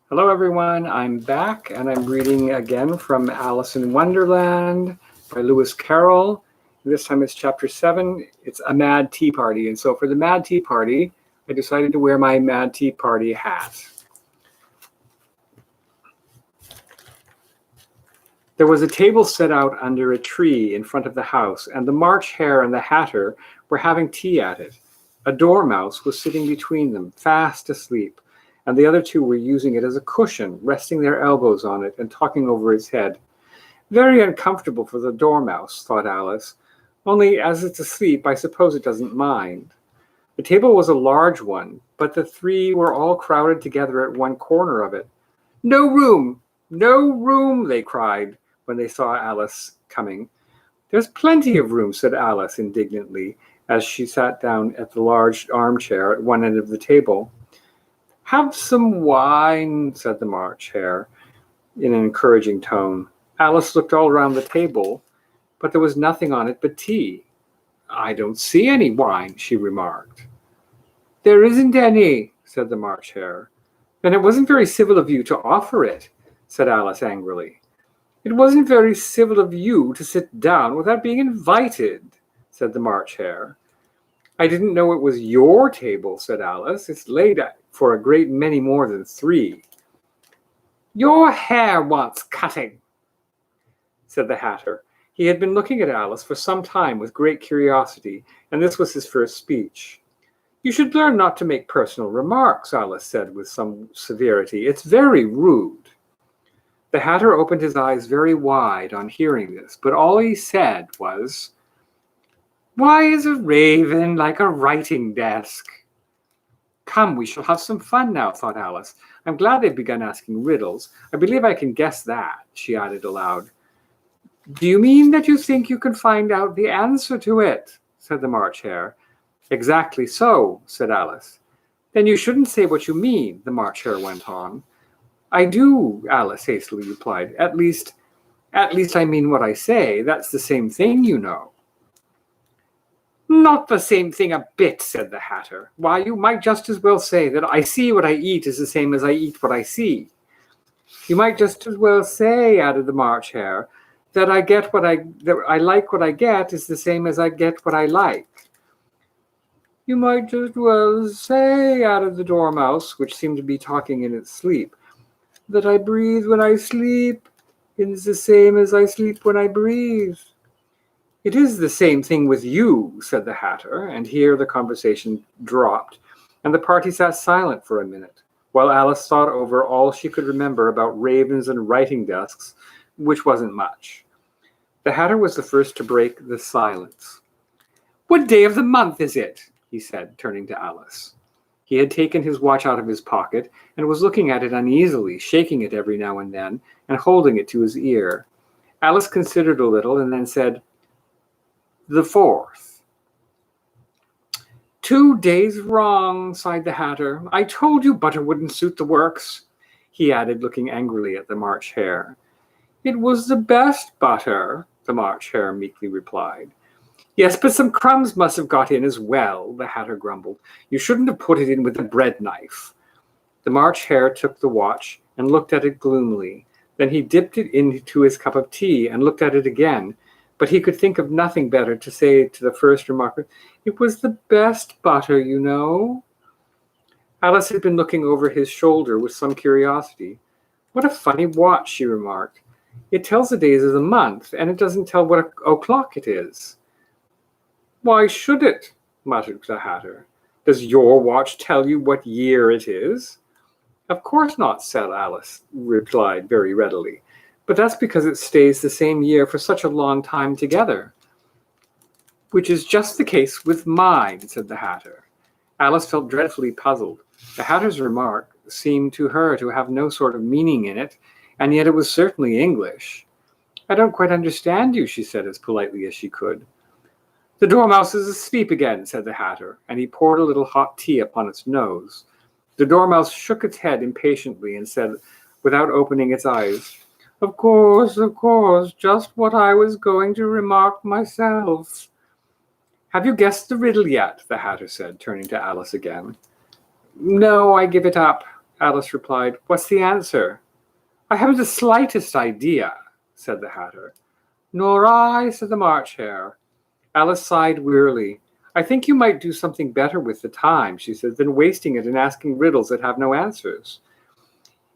Hello everyone, I'm back and I'm reading again from Alice in Wonderland by Lewis Carroll. This time it's chapter 7, it's a Mad Tea Party. And so for the Mad Tea Party, I decided to wear my Mad Tea Party hat. There was a table set out under a tree in front of the house, and the March Hare and the Hatter were having tea at it. A dormouse was sitting between them, fast asleep, and the other two were using it as a cushion, resting their elbows on it and talking over its head. Very uncomfortable for the dormouse, thought Alice. Only as it's asleep, I suppose it doesn't mind. The table was a large one, but the three were all crowded together at one corner of it. No room! No room! They cried when they saw Alice coming. There's plenty of room, said Alice indignantly, as she sat down at the large armchair at one end of the table. Have some wine, said the March Hare in an encouraging tone. Alice looked all around the table, but there was nothing on it but tea. I don't see any wine, she remarked. There isn't any, said the March Hare. Then it wasn't very civil of you to offer it, said Alice angrily. It wasn't very civil of you to sit down without being invited, said the March Hare. I didn't know it was your table, said Alice. It's laid for a great many more than three. Your hair wants cutting, said the Hatter. He had been looking at Alice for some time with great curiosity, and this was his first speech. You should learn not to make personal remarks, Alice said with some severity. It's very rude. The Hatter opened his eyes very wide on hearing this, but all he said was, Why is a raven like a writing desk? Come, we shall have some fun now, thought Alice. I'm glad they've begun asking riddles. I believe I can guess that, she added aloud. Do you mean that you think you can find out the answer to it? Said the March Hare. Exactly so, said Alice. Then you shouldn't say what you mean, the March Hare went on. I do, Alice hastily replied. At least I mean what I say. That's the same thing, you know. Not the same thing a bit, said the Hatter. Why, you might just as well say that I see what I eat is the same as I eat what I see. You might just as well say, added the March Hare, that I like what I get is the same as I get what I like. You might just well say, added the Dormouse, which seemed to be talking in its sleep, that I breathe when I sleep is the same as I sleep when I breathe. It is the same thing with you, said the Hatter, and here the conversation dropped, and the party sat silent for a minute, while Alice thought over all she could remember about ravens and writing desks, which wasn't much. The Hatter was the first to break the silence. What day of the month is it? He said, turning to Alice. He had taken his watch out of his pocket and was looking at it uneasily, shaking it every now and then, and holding it to his ear. Alice considered a little and then said, The 4th. 2 days wrong, sighed the Hatter. I told you butter wouldn't suit the works, he added, looking angrily at the March Hare. It was the best butter, the March Hare meekly replied. Yes, but some crumbs must have got in as well, the Hatter grumbled. You shouldn't have put it in with a bread knife. The March Hare took the watch and looked at it gloomily. Then he dipped it into his cup of tea and looked at it again, but he could think of nothing better to say to the first remark. It was the best butter, you know. Alice had been looking over his shoulder with some curiosity. What a funny watch, she remarked. It tells the days of the month, and it doesn't tell what o'clock it is. Why should it? Muttered the Hatter. Does your watch tell you what year it is? Of course not, said Alice, replied very readily. But that's because it stays the same year for such a long time together. Which is just the case with mine, said the Hatter. Alice felt dreadfully puzzled. The Hatter's remark seemed to her to have no sort of meaning in it, and yet it was certainly English. I don't quite understand you, she said as politely as she could. The Dormouse is asleep again, said the Hatter, and he poured a little hot tea upon its nose. The Dormouse shook its head impatiently and said, without opening its eyes, Of course, just what I was going to remark myself. Have you guessed the riddle yet? The Hatter said, turning to Alice again. No, I give it up. Alice replied. What's the answer? I haven't the slightest idea, said the Hatter. Nor I, said the March Hare. Alice sighed wearily. I think you might do something better with the time, she said, than wasting it in asking riddles that have no answers.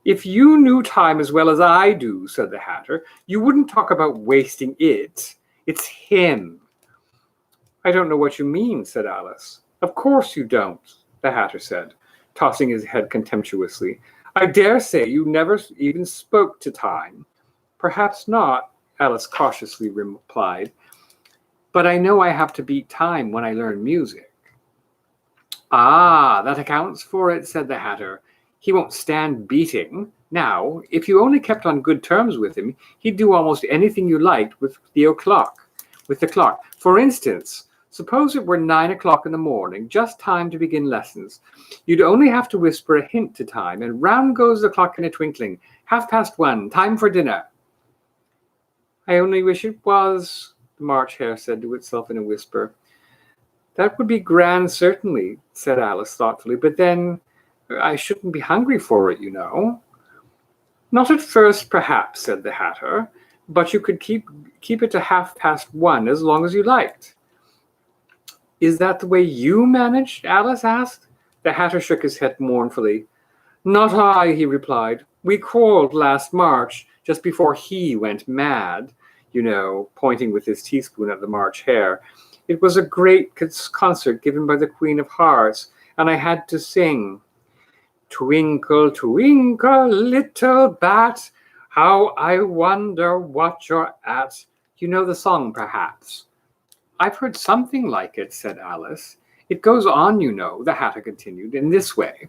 If you knew time as well as I do, said the Hatter, you wouldn't talk about wasting it. It's him. I don't know what you mean, said Alice. Of course you don't, the Hatter said, tossing his head contemptuously. I dare say you never even spoke to time. Perhaps not, Alice cautiously replied. But I know I have to beat time when I learn music. Ah, that accounts for it, said the Hatter. He won't stand beating. Now, if you only kept on good terms with him, he'd do almost anything you liked with the clock. For instance, suppose it were 9 o'clock in the morning, just time to begin lessons. You'd only have to whisper a hint to time, and round goes the clock in a twinkling. 1:30, time for dinner. I only wish it was, the March Hare said to itself in a whisper. That would be grand, certainly, said Alice thoughtfully, but then I shouldn't be hungry for it, you know. Not at first, perhaps, said the Hatter, but you could keep it to 1:30 as long as you liked. Is that the way you managed? Alice asked. The Hatter shook his head mournfully. Not I, he replied. We quarreled last March, just before he went mad, you know, pointing with his teaspoon at the March Hare. It was a great concert given by the Queen of Hearts, and I had to sing. Twinkle, twinkle, little bat, how I wonder what you're at. You know the song, perhaps? I've heard something like it, said Alice. It goes on, you know, the Hatter continued, in this way.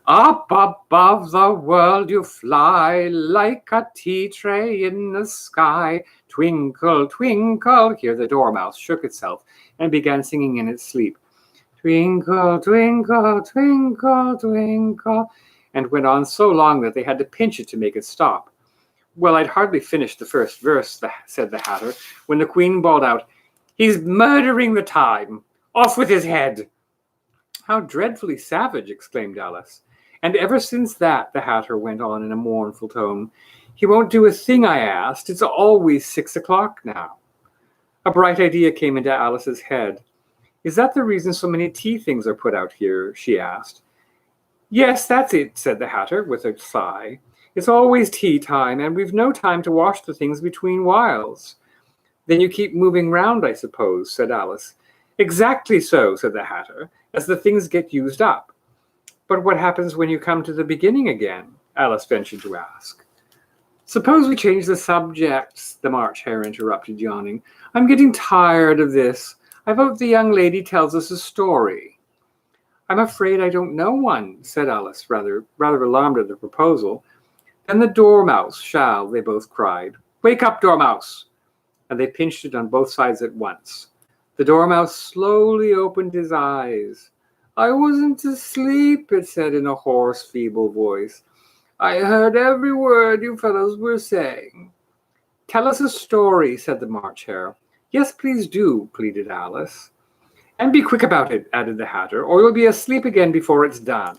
Up above the world you fly, like a tea tray in the sky. Twinkle, twinkle. Here the Dormouse shook itself and began singing in its sleep. Twinkle, twinkle, twinkle, twinkle, and went on so long that they had to pinch it to make it stop. Well, I'd hardly finished the first verse, said the Hatter, when the Queen bawled out, He's murdering the time. Off with his head. How dreadfully savage, exclaimed Alice. And ever since that, the Hatter went on in a mournful tone, he won't do a thing I asked. It's always 6 o'clock now. A bright idea came into Alice's head. Is that the reason so many tea things are put out here? She asked. Yes, that's it, said the Hatter with a sigh. It's always tea time, and we've no time to wash the things between whiles. Then you keep moving round, I suppose, said Alice. Exactly so, said the Hatter, as the things get used up. But what happens when you come to the beginning again? Alice ventured to ask. Suppose we change the subjects, the March Hare interrupted, yawning. I'm getting tired of this. I vote the young lady tells us a story. I'm afraid I don't know one, said Alice, rather alarmed at the proposal. Then the Dormouse shall, they both cried. Wake up, Dormouse! And they pinched it on both sides at once. The Dormouse slowly opened his eyes. I wasn't asleep, it said in a hoarse, feeble voice. I heard every word you fellows were saying. Tell us a story, said the March Hare. Yes, please do, pleaded Alice. And be quick about it, added the Hatter, or you'll be asleep again before it's done.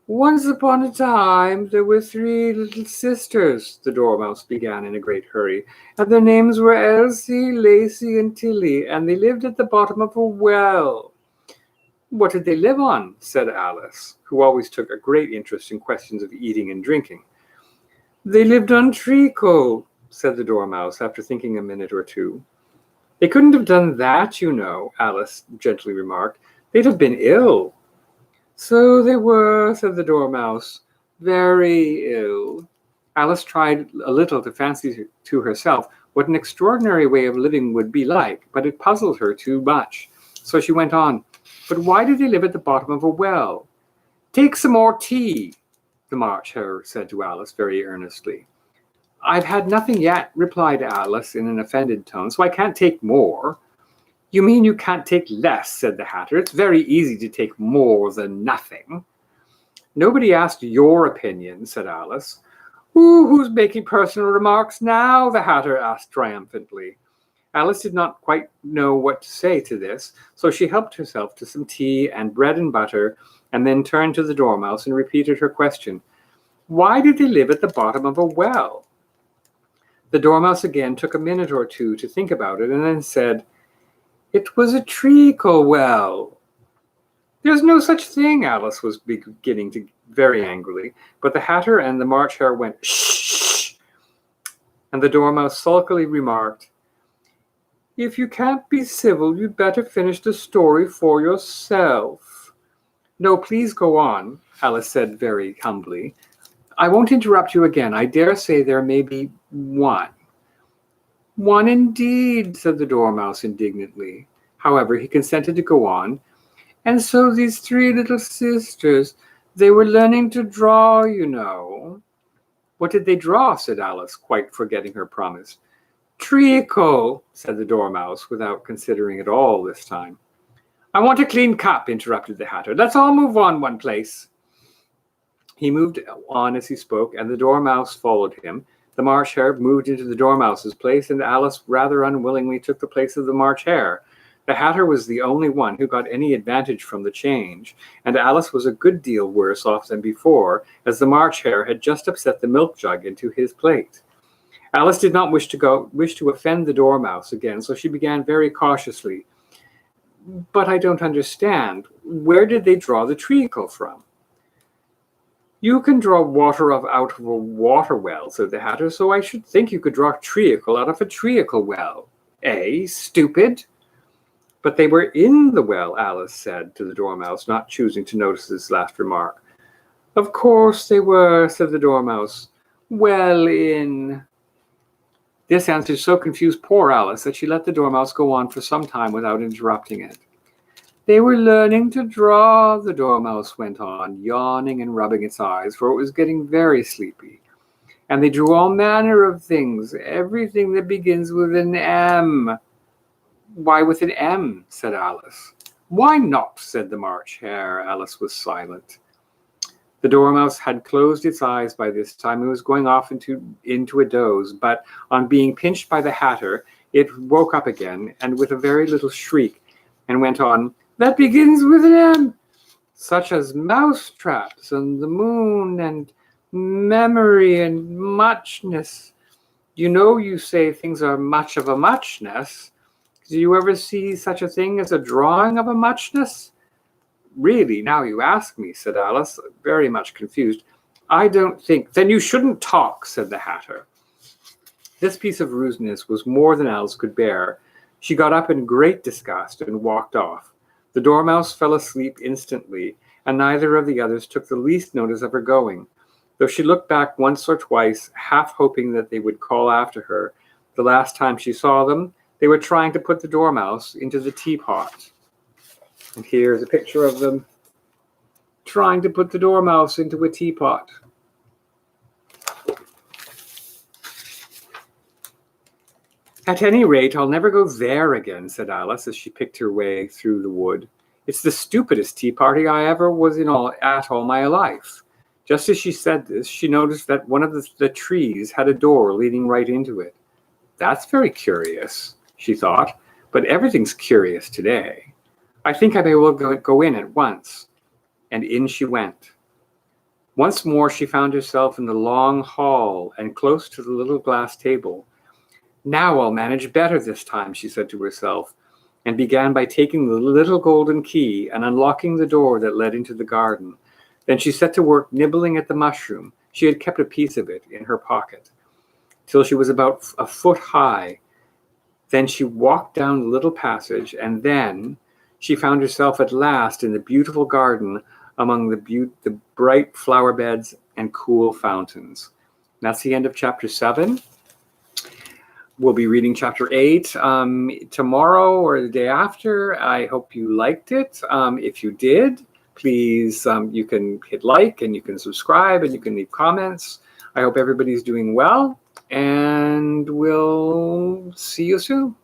Once upon a time, there were 3 little sisters, the Dormouse began in a great hurry, and their names were Elsie, Lacie, and Tilly, and they lived at the bottom of a well. What did they live on? Said Alice, who always took a great interest in questions of eating and drinking. They lived on treacle, said the Dormouse, after thinking a minute or two. They couldn't have done that, you know, Alice gently remarked. They'd have been ill. So they were, said the Dormouse, very ill. Alice tried a little to fancy to herself what an extraordinary way of living would be like, but it puzzled her too much. So she went on, but why did they live at the bottom of a well? Take some more tea, the March Hare said to Alice very earnestly. I've had nothing yet, replied Alice in an offended tone, so I can't take more. You mean you can't take less, said the Hatter. It's very easy to take more than nothing. Nobody asked your opinion, said Alice. Who's making personal remarks now? The Hatter asked triumphantly. Alice did not quite know what to say to this, so she helped herself to some tea and bread and butter, and then turned to the Dormouse and repeated her question. Why did they live at the bottom of a well? The Dormouse again took a minute or two to think about it, and then said, It was a treacle well. There's no such thing, Alice was beginning to very angrily, but the Hatter and the March Hare went, Shh! And the Dormouse sulkily remarked, If you can't be civil, you'd better finish the story for yourself. No, please go on, Alice said very humbly. I won't interrupt you again. I dare say there may be one. One indeed, said the Dormouse indignantly. However, he consented to go on. And so these three little sisters, they were learning to draw, you know. What did they draw? Said Alice, quite forgetting her promise. Treacle, said the Dormouse, without considering at all this time. I want a clean cup, interrupted the Hatter. Let's all move on one place. He moved on as he spoke, and the Dormouse followed him. The March Hare moved into the Dormouse's place, and Alice rather unwillingly took the place of the March Hare. The Hatter was the only one who got any advantage from the change, and Alice was a good deal worse off than before, as the March Hare had just upset the milk jug into his plate. Alice did not wish to offend the Dormouse again, so she began very cautiously. But I don't understand. Where did they draw the treacle from? You can draw water out of a water well, said the Hatter, so I should think you could draw treacle out of a treacle well. Eh, stupid? But they were in the well, Alice said to the Dormouse, not choosing to notice this last remark. Of course they were, said the Dormouse. Well in. This answer so confused poor Alice that she let the Dormouse go on for some time without interrupting it. They were learning to draw, the Dormouse went on, yawning and rubbing its eyes, for it was getting very sleepy. And they drew all manner of things, everything that begins with an M. Why with an M? Said Alice. Why not? Said the March Hare. Alice was silent. The Dormouse had closed its eyes by this time and was going off into a doze, but on being pinched by the Hatter, it woke up again, and with a very little shriek, and went on, That begins with an M, such as mousetraps and the moon and memory and muchness. You know you say things are much of a muchness. Do you ever see such a thing as a drawing of a muchness? Really, now you ask me, said Alice, very much confused. I don't think. Then you shouldn't talk, said the Hatter. This piece of rudeness was more than Alice could bear. She got up in great disgust and walked off. The Dormouse fell asleep instantly, and neither of the others took the least notice of her going, though she looked back once or twice, half hoping that they would call after her. The last time she saw them, they were trying to put the Dormouse into the teapot. And here's a picture of them trying to put the Dormouse into a teapot. At any rate, I'll never go there again, said Alice as she picked her way through the wood. It's the stupidest tea party I ever was at all my life. Just as she said this, she noticed that one of the trees had a door leading right into it. That's very curious, she thought, but everything's curious today. I think I may well go in at once. And in she went. Once more she found herself in the long hall and close to the little glass table. Now I'll manage better this time, she said to herself, and began by taking the little golden key and unlocking the door that led into the garden. Then she set to work nibbling at the mushroom. She had kept a piece of it in her pocket, till she was about a foot high. Then she walked down the little passage, and then she found herself at last in the beautiful garden among the bright flower beds and cool fountains. That's the end of chapter 7. We'll be reading chapter 8 tomorrow or the day after. I hope you liked it. If you did, please, you can hit like and you can subscribe and you can leave comments. I hope everybody's doing well, and we'll see you soon.